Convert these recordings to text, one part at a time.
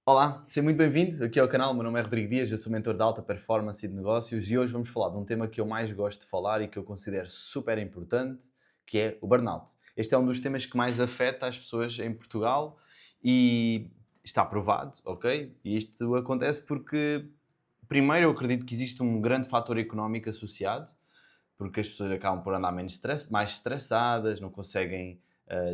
Olá, seja muito bem-vindo aqui ao canal. Meu nome é Rodrigo Dias, eu sou mentor de alta performance e de negócios e hoje vamos falar de um tema que eu mais gosto de falar e que eu considero super importante, que é o burnout. Este é um dos temas que mais afeta as pessoas em Portugal e está provado, ok? E isto acontece porque, primeiro, eu acredito que existe um grande fator económico associado, porque as pessoas acabam por andar mais estressadas, não conseguem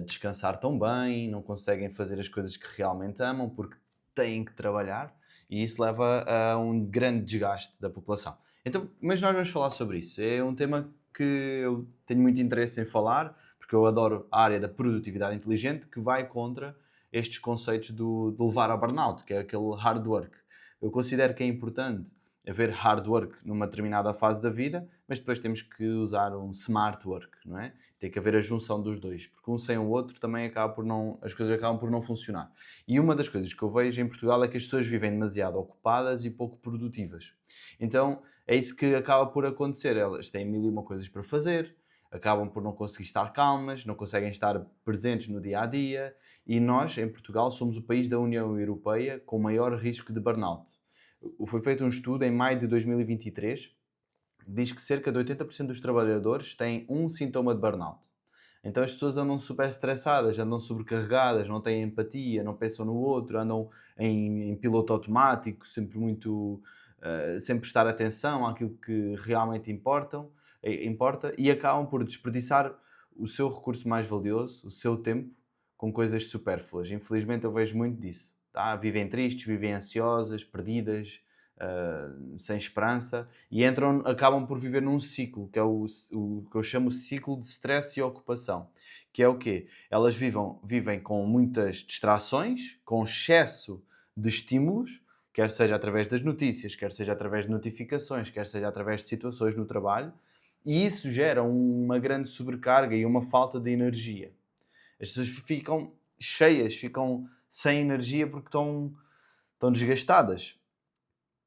descansar tão bem, não conseguem fazer as coisas que realmente amam porque têm que trabalhar e isso leva a um grande desgaste da população. Então, mas nós vamos falar sobre isso. É um tema que eu tenho muito interesse em falar, porque eu adoro a área da produtividade inteligente que vai contra estes conceitos de levar ao burnout, que é aquele hard work. Eu considero que é importante haver hard work numa determinada fase da vida, mas depois temos que usar um smart work, não é? Tem que haver a junção dos dois, porque um sem o outro também acaba por não, as coisas acabam por não funcionar. E uma das coisas que eu vejo em Portugal é que as pessoas vivem demasiado ocupadas e pouco produtivas. Então é isso que acaba por acontecer. Elas têm mil e uma coisas para fazer, acabam por não conseguir estar calmas, não conseguem estar presentes no dia a dia. E nós, em Portugal, somos o país da União Europeia com maior risco de burnout. Foi feito um estudo em maio de 2023 que diz que cerca de 80% dos trabalhadores têm um sintoma de burnout. Então as pessoas andam super estressadas, andam sobrecarregadas, não têm empatia, não pensam no outro, andam em piloto automático, sempre muito, sem prestar atenção àquilo que realmente importa e acabam por desperdiçar o seu recurso mais valioso, o seu tempo, com coisas supérfluas. Infelizmente eu vejo muito disso. Tá? Vivem tristes, vivem ansiosas, perdidas, sem esperança e acabam por viver num ciclo, que é o que eu chamo de ciclo de stress e ocupação. Que é o quê? Elas vivem com muitas distrações, com excesso de estímulos, quer seja através das notícias, quer seja através de notificações, quer seja através de situações no trabalho, e isso gera uma grande sobrecarga e uma falta de energia. As pessoas ficam cheias, ficam sem energia porque estão desgastadas.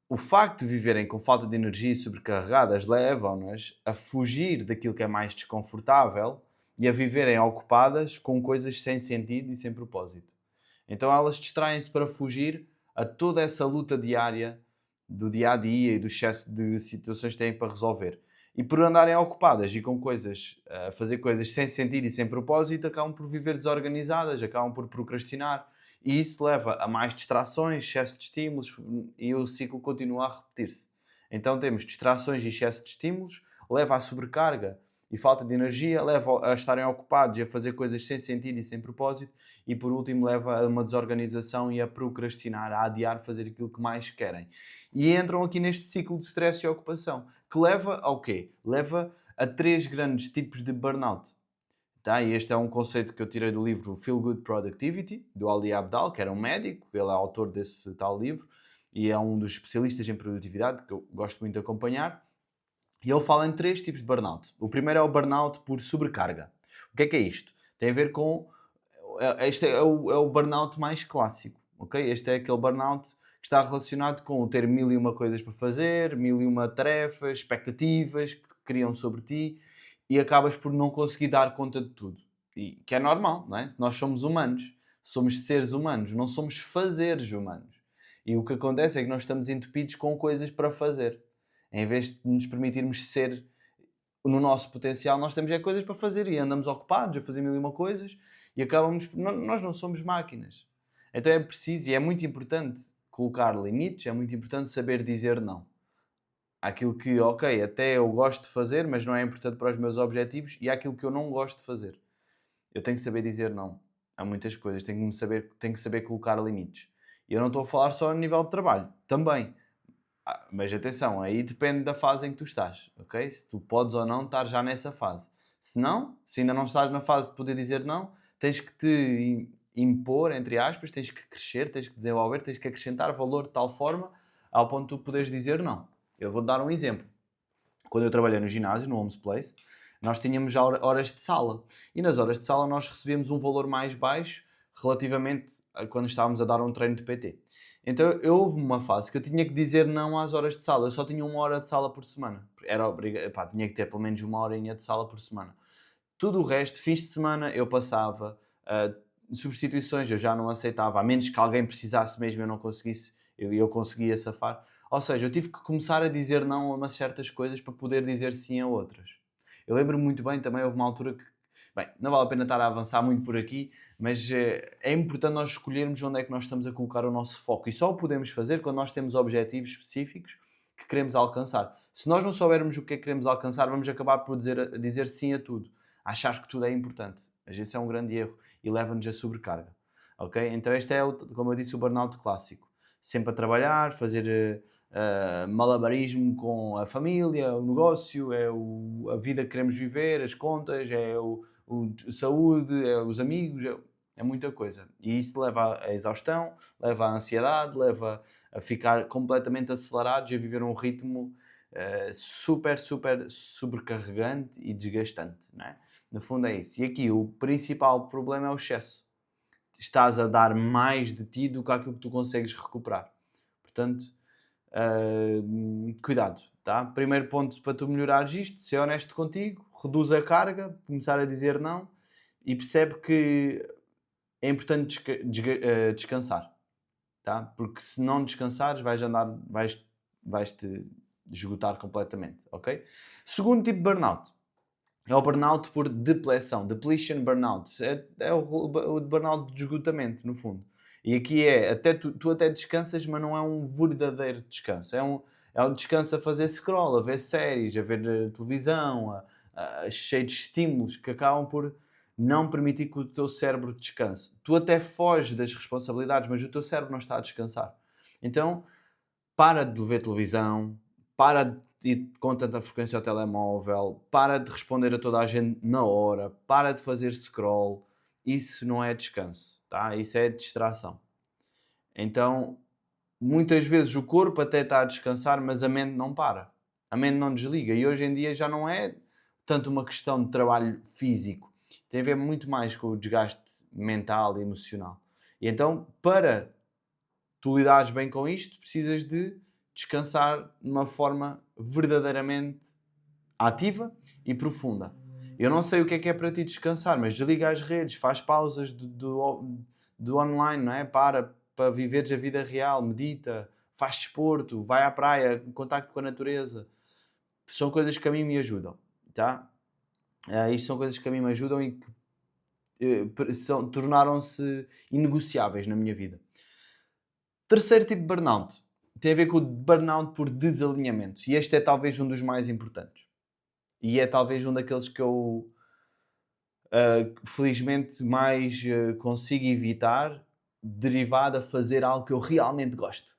O facto de viverem com falta de energia e sobrecarregadas levam-nas a fugir daquilo que é mais desconfortável e a viverem ocupadas com coisas sem sentido e sem propósito. Então elas distraem-se para fugir a toda essa luta diária do dia a dia e do excesso de situações que têm para resolver. E por andarem ocupadas e com coisas, a fazer coisas sem sentido e sem propósito, acabam por viver desorganizadas, acabam por procrastinar. E isso leva a mais distrações, excesso de estímulos e o ciclo continua a repetir-se. Então temos distrações e excesso de estímulos, leva à sobrecarga e falta de energia, leva a estarem ocupados e a fazer coisas sem sentido e sem propósito e por último leva a uma desorganização e a procrastinar, a adiar fazer aquilo que mais querem. E entram aqui neste ciclo de stress e ocupação, que leva ao quê? Leva a três grandes tipos de burnout. Tá? E este é um conceito que eu tirei do livro Feel Good Productivity, do Ali Abdaal, que era um médico, ele é autor desse tal livro e é um dos especialistas em produtividade que eu gosto muito de acompanhar. E ele fala em três tipos de burnout. O primeiro é o burnout por sobrecarga. O que é isto? Tem a ver com. Este é o burnout mais clássico, ok? Este é aquele burnout que está relacionado com ter mil e uma coisas para fazer, mil e uma tarefas, expectativas que criam sobre ti e acabas por não conseguir dar conta de tudo. E que é normal, não é? Nós somos humanos, somos seres humanos, não somos fazeres humanos. E o que acontece é que nós estamos entupidos com coisas para fazer. Em vez de nos permitirmos ser no nosso potencial, nós temos é coisas para fazer e andamos ocupados a fazer mil e uma coisas e acabamos. Nós não somos máquinas. Então é preciso e é muito importante colocar limites, é muito importante saber dizer não. Aquilo que, ok, até eu gosto de fazer, mas não é importante para os meus objetivos, e aquilo que eu não gosto de fazer. Eu tenho que saber dizer não a muitas coisas, tenho que saber colocar limites. E eu não estou a falar só a nível de trabalho, também. Mas atenção, aí depende da fase em que tu estás, ok? Se tu podes ou não estar já nessa fase. Se não, se ainda não estás na fase de poder dizer não, tens que te impor, entre aspas, tens que crescer, tens que desenvolver, tens que acrescentar valor de tal forma ao ponto de tu poderes dizer não. Eu vou dar um exemplo. Quando eu trabalhei no ginásio, no Homes Place, nós tínhamos já horas de sala. E nas horas de sala nós recebíamos um valor mais baixo relativamente a quando estávamos a dar um treino de PT. Então houve uma fase que eu tinha que dizer não às horas de sala. Eu só tinha uma hora de sala por semana. Tinha que ter pelo menos uma horinha de sala por semana. Tudo o resto, fins de semana, eu passava. substituições eu já não aceitava, a menos que alguém precisasse mesmo e eu não conseguisse, eu conseguia safar. Ou seja, eu tive que começar a dizer não a umas certas coisas para poder dizer sim a outras. Eu lembro-me muito bem, também houve uma altura que, bem, não vale a pena estar a avançar muito por aqui, mas é importante nós escolhermos onde é que nós estamos a colocar o nosso foco. E só o podemos fazer quando nós temos objetivos específicos que queremos alcançar. Se nós não soubermos o que é que queremos alcançar, vamos acabar por dizer sim a tudo. Achar que tudo é importante. Mas esse é um grande erro e leva-nos a sobrecarga. Ok? Então este é, como eu disse, o burnout clássico. Sempre a trabalhar, fazer malabarismo com a família, o negócio, a vida que queremos viver, as contas, a saúde, é os amigos, é muita coisa. E isso leva à exaustão, leva à ansiedade, leva a ficar completamente acelerados e a viver um ritmo super, super sobrecarregante e desgastante, não é? No fundo é isso. E aqui o principal problema é o excesso. Estás a dar mais de ti do que aquilo que tu consegues recuperar. Portanto, cuidado, tá? Primeiro ponto para tu melhorares isto, ser honesto contigo, reduz a carga, começar a dizer não e percebe que é importante descansar, tá? Porque se não descansares vais-te esgotar completamente, ok? Segundo tipo de burnout é o burnout por depleção, depletion burnout. É o burnout de esgotamento, no fundo. E aqui é, até tu até descansas, mas não é um verdadeiro descanso. É um descanso a fazer scroll, a ver séries, a ver televisão, cheio de estímulos que acabam por não permitir que o teu cérebro descanse. Tu até foges das responsabilidades, mas o teu cérebro não está a descansar. Então, para de ver televisão, para de ir com tanta frequência ao telemóvel, para de responder a toda a gente na hora, para de fazer scroll. Isso não é descanso, tá? Isso é distração. Então, muitas vezes o corpo até está a descansar, mas a mente não para. A mente não desliga. E hoje em dia já não é tanto uma questão de trabalho físico. Tem a ver muito mais com o desgaste mental e emocional. E então, para tu lidares bem com isto, precisas de descansar de uma forma verdadeiramente ativa e profunda. Eu não sei o que é para ti descansar, mas desliga as redes, faz pausas do online, não é? Para viveres a vida real, medita, faz desporto, vai à praia, em contacto com a natureza. São coisas que a mim me ajudam, tá? Isto são coisas que a mim me ajudam e que tornaram-se inegociáveis na minha vida. Terceiro tipo de burnout tem a ver com o burnout por desalinhamento. E este é talvez um dos mais importantes. E é talvez um daqueles que eu felizmente mais consigo evitar, derivado a fazer algo que eu realmente gosto.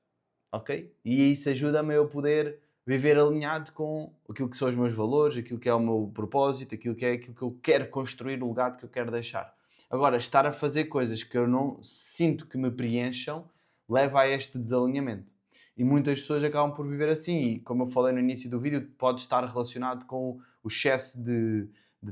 Ok? E isso ajuda-me a eu poder viver alinhado com aquilo que são os meus valores, aquilo que é o meu propósito, aquilo que eu quero construir, o legado que eu quero deixar. Agora, estar a fazer coisas que eu não sinto que me preencham leva a este desalinhamento. E muitas pessoas acabam por viver assim. E como eu falei no início do vídeo, pode estar relacionado com o excesso de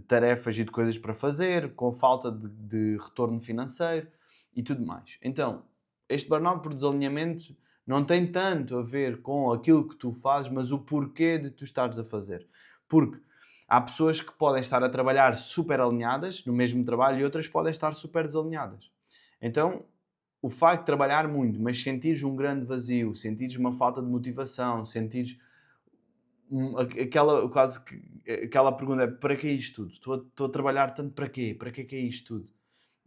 tarefas e de coisas para fazer, com a falta de retorno financeiro e tudo mais. Então, este burnout por desalinhamento não tem tanto a ver com aquilo que tu fazes, mas o porquê de tu estares a fazer. Porque há pessoas que podem estar a trabalhar super alinhadas no mesmo trabalho e outras podem estar super desalinhadas. Então, o facto de trabalhar muito, mas sentires um grande vazio, sentires uma falta de motivação, sentires aquela, quase que, aquela pergunta é para que isto tudo? Estou a trabalhar tanto para quê? Para que é isto tudo?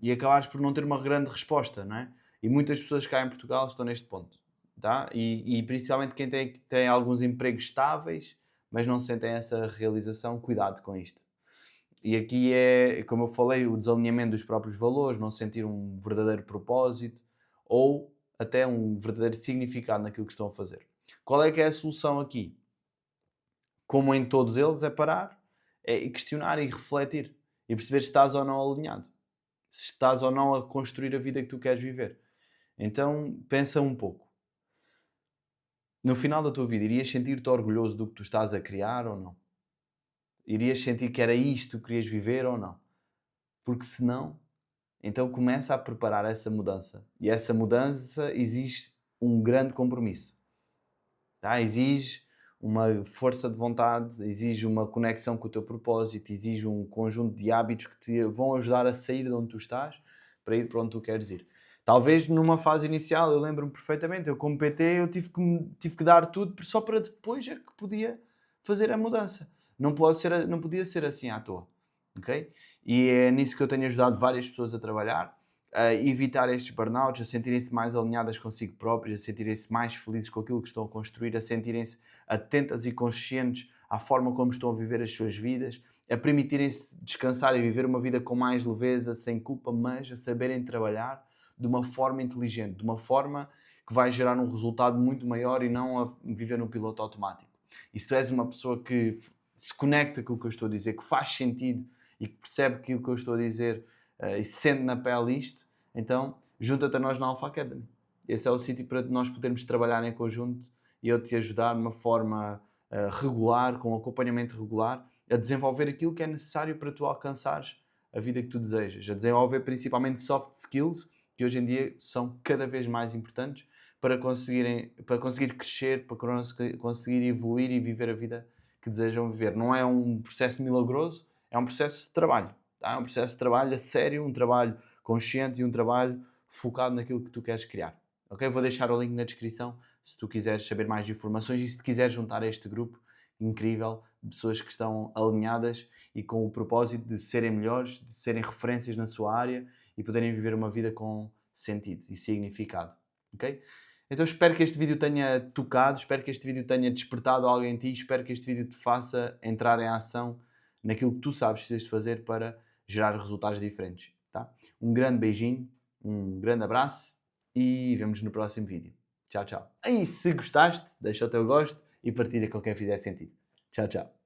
E acabares por não ter uma grande resposta, não é? E muitas pessoas cá em Portugal estão neste ponto, tá? E principalmente quem tem alguns empregos estáveis, mas não sentem essa realização, cuidado com isto. E aqui é, como eu falei, o desalinhamento dos próprios valores, não sentir um verdadeiro propósito ou até um verdadeiro significado naquilo que estão a fazer. Qual é que é a solução aqui? Como em todos eles, é parar, é questionar e refletir e perceber se estás ou não alinhado, se estás ou não a construir a vida que tu queres viver. Então, pensa um pouco. No final da tua vida, irias sentir-te orgulhoso do que tu estás a criar ou não? Irias sentir que era isto que querias viver ou não? Porque se não, então começa a preparar essa mudança. E essa mudança exige um grande compromisso. Tá? Exige uma força de vontade, exige uma conexão com o teu propósito, exige um conjunto de hábitos que te vão ajudar a sair de onde tu estás para ir para onde tu queres ir. Talvez numa fase inicial, eu lembro-me perfeitamente, eu como PT eu tive que dar tudo só para depois é que podia fazer a mudança. Não podia ser assim à toa, ok? E é nisso que eu tenho ajudado várias pessoas a trabalhar, a evitar estes burnouts, a sentirem-se mais alinhadas consigo próprias, a sentirem-se mais felizes com aquilo que estão a construir, a sentirem-se atentas e conscientes à forma como estão a viver as suas vidas, a permitirem-se descansar e viver uma vida com mais leveza, sem culpa, mas a saberem trabalhar de uma forma inteligente, de uma forma que vai gerar um resultado muito maior e não a viver no piloto automático. E se tu és uma pessoa que se conecta com o que eu estou a dizer, que faz sentido e que percebe que o que eu estou a dizer e sente na pele isto, então junta-te a nós na Alpha Academy. Esse é o sítio para nós podermos trabalhar em conjunto e eu te ajudar de uma forma regular, com um acompanhamento regular, a desenvolver aquilo que é necessário para tu alcançares a vida que tu desejas, a desenvolver principalmente soft skills, que hoje em dia são cada vez mais importantes para conseguir crescer, para conseguir evoluir e viver a vida que desejam viver. Não é um processo milagroso, é um processo de trabalho. Tá? É um processo de trabalho a sério, um trabalho consciente e um trabalho focado naquilo que tu queres criar. Okay? Vou deixar o link na descrição se tu quiseres saber mais informações e se te quiseres juntar a este grupo incrível de pessoas que estão alinhadas e com o propósito de serem melhores, de serem referências na sua área e poderem viver uma vida com sentido e significado. Ok? Então espero que este vídeo tenha tocado, espero que este vídeo tenha despertado alguém em ti, espero que este vídeo te faça entrar em ação naquilo que tu sabes que precisas de fazer para gerar resultados diferentes. Tá? Um grande beijinho, um grande abraço e vemos no próximo vídeo. Tchau, tchau. E se gostaste, deixa o teu gosto e partilha com quem fizer sentido. Tchau, tchau.